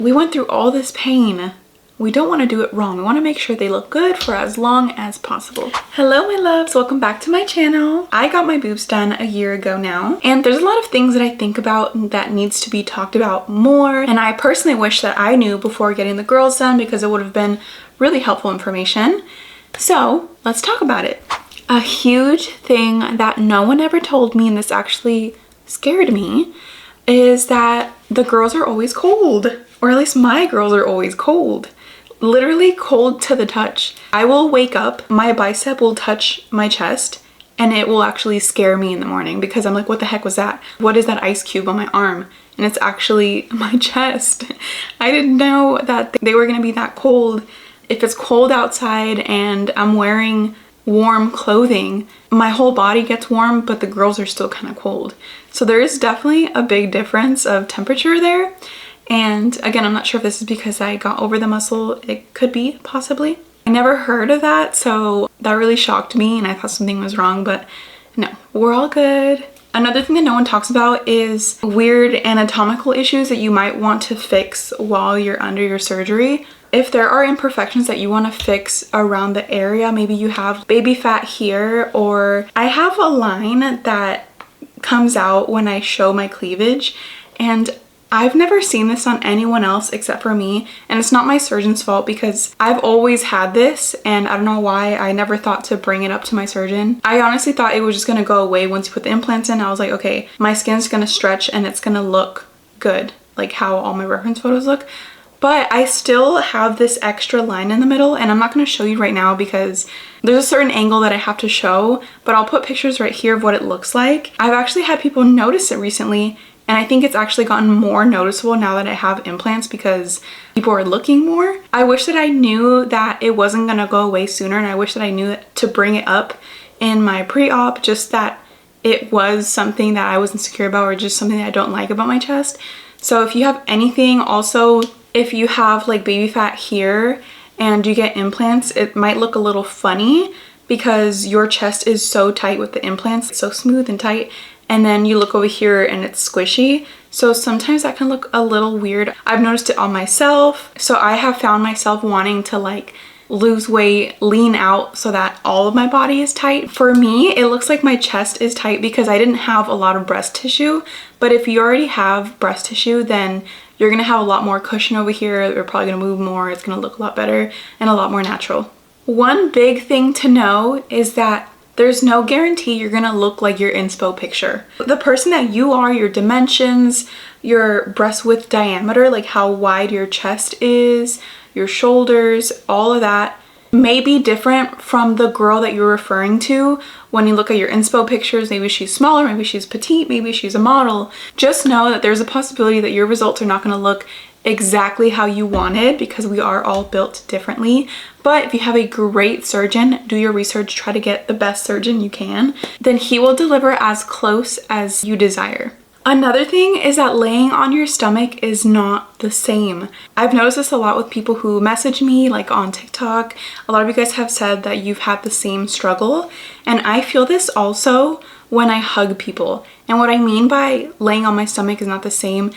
we went through all this pain. We don't want to do it wrong. We want to make sure they look good for as long as possible. Hello, my loves. Welcome back to my channel. I got my boobs done a year ago now, and there's a lot of things that I think about that needs to be talked about more. And I personally wish that I knew before getting the girls done, because it would have been really helpful information. So let's talk about it. A huge thing that no one ever told me, and this actually scared me, is that the girls are always cold, or at least my girls are always cold. Literally cold to the touch. I will wake up, my bicep will touch my chest, and it will actually scare me in the morning because I'm like, what the heck was that? What is that ice cube on my arm? And it's actually my chest. I didn't know that they were gonna be that cold. If it's cold outside and I'm wearing warm clothing, my whole body gets warm, but the girls are still kind of cold. So there is definitely a big difference of temperature there. And again, I'm not sure if this is because I got over the muscle. It could be, possibly. I never heard of that, so that really shocked me and I thought something was wrong, but no, we're all good. Another thing that no one talks about is weird anatomical issues that you might want to fix while you're under your surgery. If there are imperfections that you want to fix around the area, maybe you have baby fat here, or I have a line that comes out when I show my cleavage, and I've never seen this on anyone else except for me, and it's not my surgeon's fault because I've always had this and I don't know why I never thought to bring it up to my surgeon. I honestly thought it was just gonna go away once you put the implants in. I was like, okay, my skin's gonna stretch and it's gonna look good, like how all my reference photos look. But I still have this extra line in the middle, and I'm not gonna show you right now because there's a certain angle that I have to show, but I'll put pictures right here of what it looks like. I've actually had people notice it recently, and I think it's actually gotten more noticeable now that I have implants because people are looking more. I wish that I knew that it wasn't gonna go away sooner, and I wish that I knew to bring it up in my pre-op, just that it was something that I was insecure about or just something that I don't like about my chest. So if you have anything, also if you have like baby fat here and you get implants, it might look a little funny because your chest is so tight with the implants. It's so smooth and tight. And then you look over here and it's squishy. So sometimes that can look a little weird. I've noticed it on myself. So I have found myself wanting to like lose weight, lean out so that all of my body is tight. For me, it looks like my chest is tight because I didn't have a lot of breast tissue. But if you already have breast tissue, then you're gonna have a lot more cushion over here. You're probably gonna move more. It's gonna look a lot better and a lot more natural. One big thing to know is that there's no guarantee you're gonna look like your inspo picture. The person that you are, your dimensions, your breast width diameter, like how wide your chest is, your shoulders, all of that may be different from the girl that you're referring to. When you look at your inspo pictures, maybe she's smaller, maybe she's petite, maybe she's a model. Just know that there's a possibility that your results are not gonna look exactly how you wanted because we are all built differently. But if you have a great surgeon, do your research, try to get the best surgeon you can, then he will deliver as close as you desire. Another thing is that laying on your stomach is not the same. I've noticed this a lot with people who message me like on TikTok. A lot of you guys have said that you've had the same struggle, and I feel this also when I hug people. And what I mean by laying on my stomach is not the same,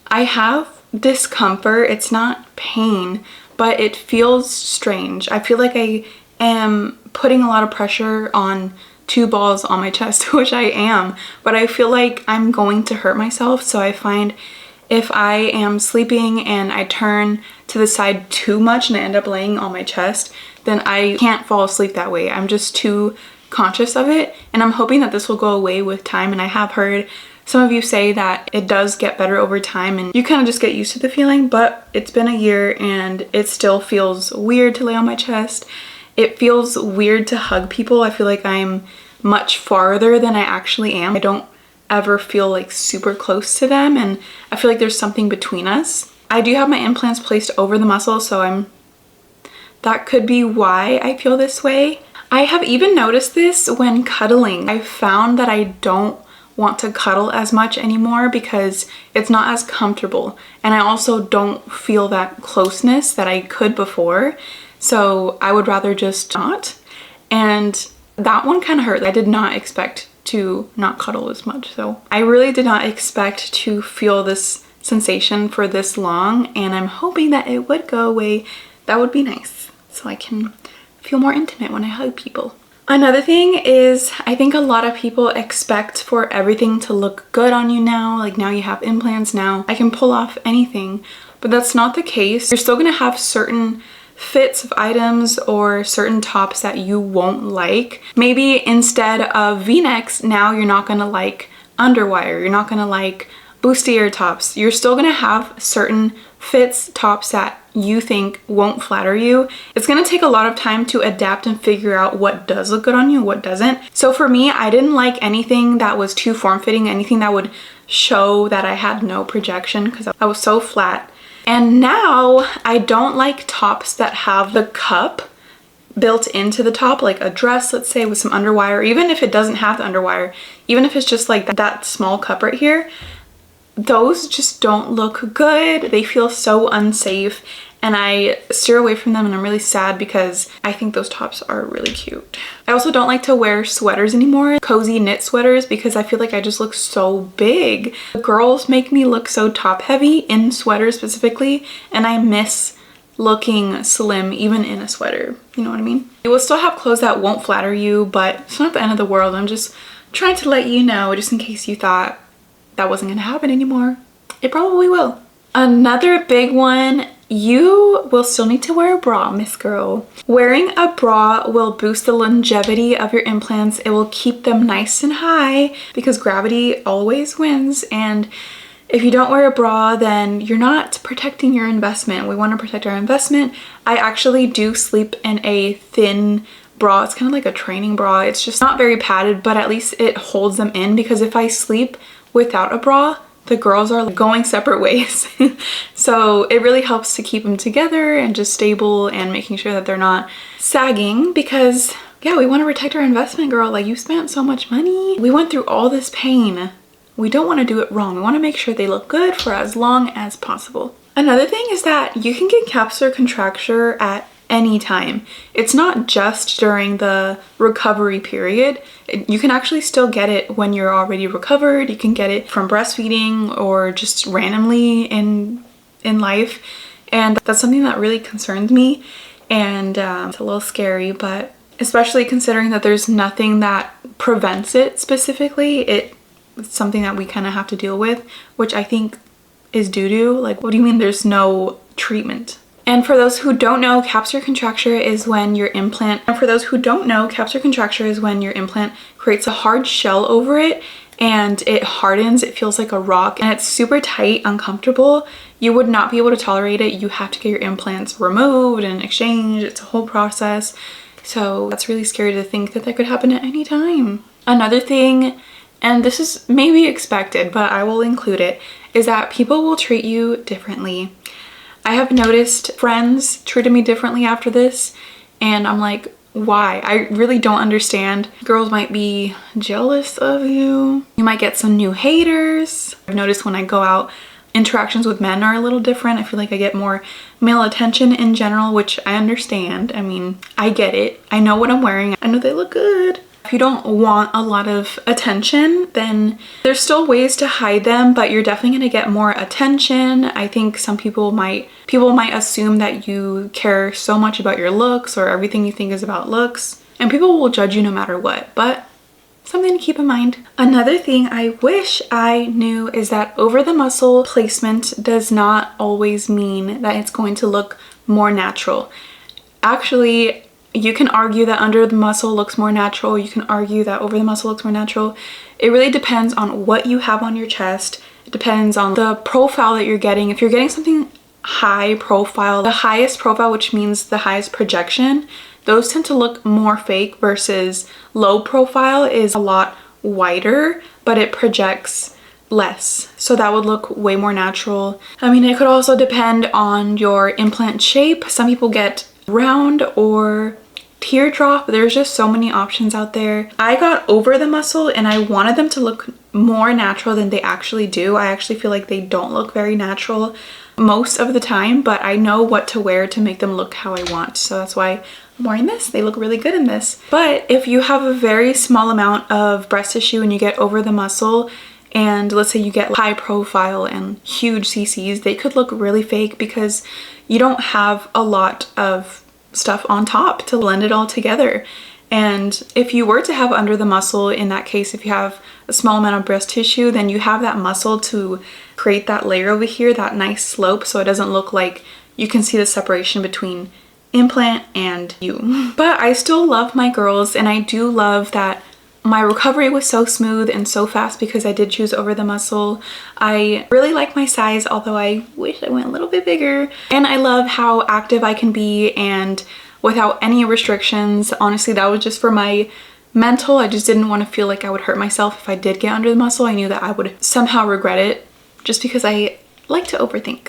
I have discomfort. It's not pain, but it feels strange. I feel like I am putting a lot of pressure on two balls on my chest, which I am, but I feel like I'm going to hurt myself. So I find if I am sleeping and I turn to the side too much and I end up laying on my chest, then I can't fall asleep that way. I'm just too conscious of it, and I'm hoping that this will go away with time. And I have heard some of you say that it does get better over time and you kind of just get used to the feeling, but it's been a year and it still feels weird to lay on my chest. It feels weird to hug people. I feel like I'm much farther than I actually am. I don't ever feel like super close to them, and I feel like there's something between us. I do have my implants placed over the muscle, so that could be why I feel this way. I have even noticed this when cuddling. I found that I don't want to cuddle as much anymore because it's not as comfortable, and I also don't feel that closeness that I could before. So I would rather just not. And that one kind of hurt. I did not expect to not cuddle as much. So I really did not expect to feel this sensation for this long, and I'm hoping that it would go away. That would be nice, so I can feel more intimate when I hug people. Another thing is, I think a lot of people expect for everything to look good on you now. Like, now you have implants, now I can pull off anything, but that's not the case. You're still gonna have certain fits of items or certain tops that you won't like. Maybe instead of v-necks, now you're not gonna like underwire, you're not gonna like bustier tops. You're still gonna have certain fits, tops that you think won't flatter you. It's gonna take a lot of time to adapt and figure out what does look good on you, what doesn't. So for me, I didn't like anything that was too form-fitting, anything that would show that I had no projection, because I was so flat. And now I don't like tops that have the cup built into the top, like a dress, let's say, with some underwire, even if it doesn't have the underwire, even if it's just like that small cup right here. Those just don't look good. They feel so unsafe, and I steer away from them, and I'm really sad because I think those tops are really cute. I also don't like to wear sweaters anymore, cozy knit sweaters, because I feel like I just look so big. The girls make me look so top heavy in sweaters specifically, and I miss looking slim even in a sweater. You know what I mean? You will still have clothes that won't flatter you, but it's not the end of the world. I'm just trying to let you know, just in case you thought that wasn't gonna happen anymore. It probably will. Another big one, you will still need to wear a bra, Miss Girl. Wearing a bra will boost the longevity of your implants. It will keep them nice and high because gravity always wins. And if you don't wear a bra, then you're not protecting your investment. We want to protect our investment. I actually do sleep in a thin bra. It's kind of like a training bra. It's just not very padded, but at least it holds them in, because if I sleep without a bra, the girls are going separate ways. So it really helps to keep them together and just stable and making sure that they're not sagging, because yeah, we want to protect our investment, girl. Like, you spent so much money. We went through all this pain. We don't want to do it wrong. We want to make sure they look good for as long as possible. Another thing is that you can get capsular contracture at any time. It's not just during the recovery period. You can actually still get it when you're already recovered. You can get it from breastfeeding or just randomly in life. And that's something that really concerns me. And it's a little scary, but especially considering that there's nothing that prevents it specifically, it's something that we kind of have to deal with, which I think is doo-doo. Like, what do you mean there's no treatment? And for those who don't know, capsular contracture is when your implant creates a hard shell over it, and it hardens. It feels like a rock, and it's super tight, uncomfortable. You would not be able to tolerate it. You have to get your implants removed and exchanged. It's a whole process. So that's really scary to think that could happen at any time. Another thing, and this is maybe expected, but I will include it, is that people will treat you differently. I have noticed friends treated me differently after this, and I'm like, why? I really don't understand. Girls might be jealous of you. You might get some new haters. I've noticed when I go out, interactions with men are a little different. I feel like I get more male attention in general, which I understand. I mean, I get it. I know what I'm wearing. I know they look good. If you don't want a lot of attention, then there's still ways to hide them, but you're definitely gonna get more attention. I think some people might assume that you care so much about your looks, or everything you think is about looks, and people will judge you no matter what, but something to keep in mind. Another thing I wish I knew is that over the muscle placement does not always mean that it's going to look more natural. Actually, you can argue that under the muscle looks more natural. You can argue that over the muscle looks more natural. It really depends on what you have on your chest. It depends on the profile that you're getting. If you're getting something high profile, the highest profile, which means the highest projection, those tend to look more fake, versus low profile is a lot wider, but it projects less. So that would look way more natural. I mean, it could also depend on your implant shape. Some people get round or teardrop. There's just so many options out there. I got over the muscle and I wanted them to look more natural than they actually do. I actually feel like they don't look very natural most of the time, but I know what to wear to make them look how I want. So that's why I'm wearing this. They look really good in this. But if you have a very small amount of breast tissue and you get over the muscle, and let's say you get high profile and huge CCs, they could look really fake because you don't have a lot of stuff on top to blend it all together. And if you were to have under the muscle, in that case, if you have a small amount of breast tissue, then you have that muscle to create that layer over here, that nice slope, so it doesn't look like you can see the separation between implant and you. But I still love my girls, and I do love that my recovery was so smooth and so fast because I did choose over the muscle. I really like my size, although I wish I went a little bit bigger. And I love how active I can be and without any restrictions. Honestly, that was just for my mental. I just didn't want to feel like I would hurt myself if I did get under the muscle. I knew that I would somehow regret it just because I like to overthink.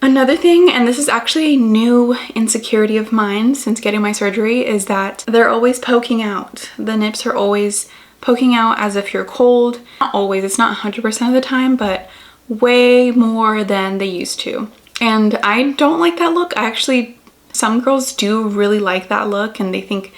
Another thing, and this is actually a new insecurity of mine since getting my surgery, is that they're always poking out. The nips are always poking out as if you're cold. Not always, it's not 100% of the time, but way more than they used to. And I don't like that look. Some girls do really like that look and they think,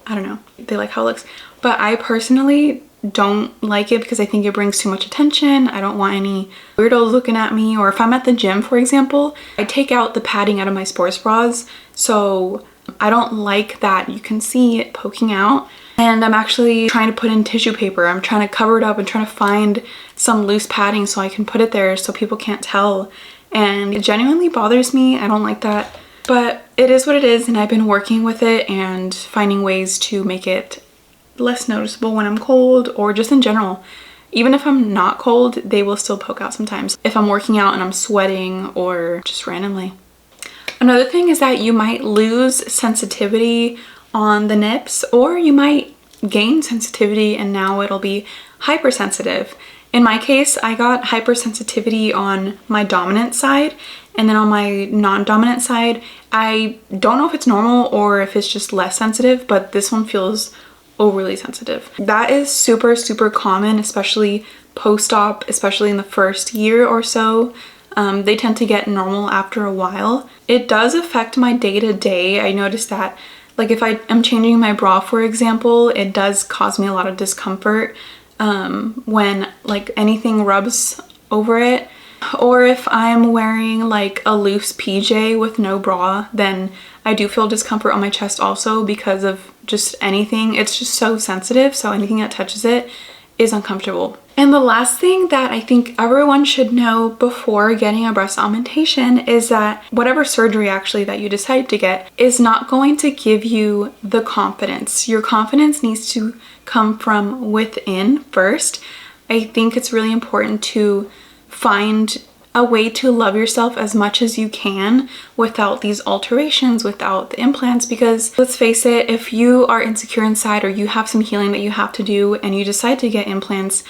I don't know, they like how it looks. But I personally don't like it because I think it brings too much attention. I don't want any weirdos looking at me. Or if I'm at the gym, for example, I take out the padding out of my sports bras, so I don't like that you can see it poking out. And I'm actually trying to put in tissue paper. I'm trying to cover it up and trying to find some loose padding so I can put it there so people can't tell. And it genuinely bothers me. I don't like that, but it is what it is, and I've been working with it and finding ways to make it less noticeable when I'm cold, or just in general. Even if I'm not cold, they will still poke out sometimes if I'm working out and I'm sweating or just randomly. Another thing is that you might lose sensitivity on the nips, or you might gain sensitivity and now it'll be hypersensitive. In my case, I got hypersensitivity on my dominant side, and then on my non-dominant side, I don't know if it's normal or if it's just less sensitive, but this one feels overly sensitive. That is super, super common, especially post-op, especially in the first year or so. They tend to get normal after a while. It does affect my day-to-day. I noticed that, like, if I am changing my bra, for example, it does cause me a lot of discomfort when like anything rubs over it. Or if I'm wearing like a loose PJ with no bra, then I do feel discomfort on my chest also because of just anything. It's just so sensitive, so anything that touches it is uncomfortable. And the last thing that I think everyone should know before getting a breast augmentation is that whatever surgery actually that you decide to get is not going to give you the confidence. Your confidence needs to come from within first. I think it's really important to find a way to love yourself as much as you can without these alterations, without the implants, because let's face it, if you are insecure inside or you have some healing that you have to do and you decide to get implants,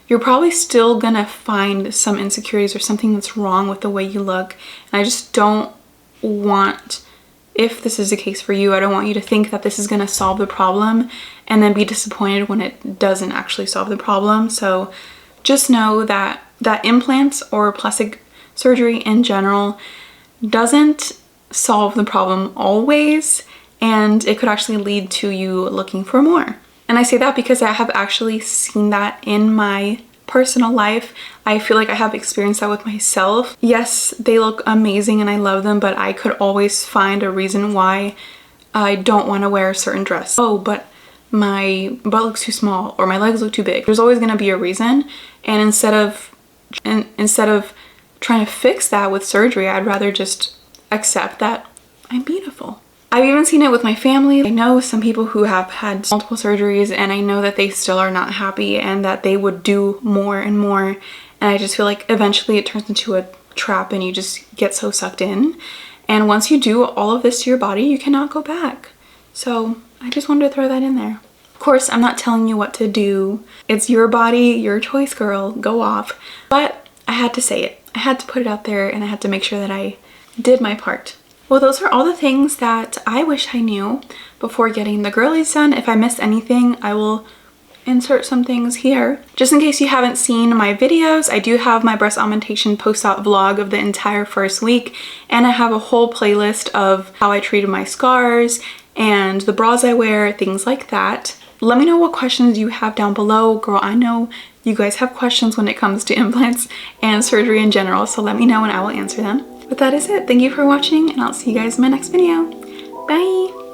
you're probably still gonna find some insecurities or something that's wrong with the way you look. And I just don't want, if this is the case for you, I don't want you to think that this is gonna solve the problem and then be disappointed when it doesn't actually solve the problem. So just know that implants or plastic surgery in general doesn't solve the problem always, and it could actually lead to you looking for more. And I say that because I have actually seen that in my personal life. I feel like I have experienced that with myself. Yes, they look amazing and I love them, but I could always find a reason why I don't want to wear a certain dress. Oh, but my butt looks too small or my legs look too big. There's always going to be a reason, and instead of trying to fix that with surgery, I'd rather just accept that I'm beautiful. I've even seen it with my family. I know some people who have had multiple surgeries, and I know that they still are not happy and that they would do more and more. And I just feel like eventually it turns into a trap and you just get so sucked in. And once you do all of this to your body, you cannot go back. So I just wanted to throw that in there. Of course, I'm not telling you what to do. It's your body, your choice, girl. Go off. But I had to say it. I had to put it out there, and I had to make sure that I did my part. Well, those are all the things that I wish I knew before getting the girlies done. If I missed anything, I will insert some things here. Just in case you haven't seen my videos, I do have my breast augmentation post-op vlog of the entire first week, and I have a whole playlist of how I treated my scars and the bras I wear, things like that. Let me know what questions you have down below. Girl, I know you guys have questions when it comes to implants and surgery in general, so let me know and I will answer them. But that is it. Thank you for watching, and I'll see you guys in my next video. Bye!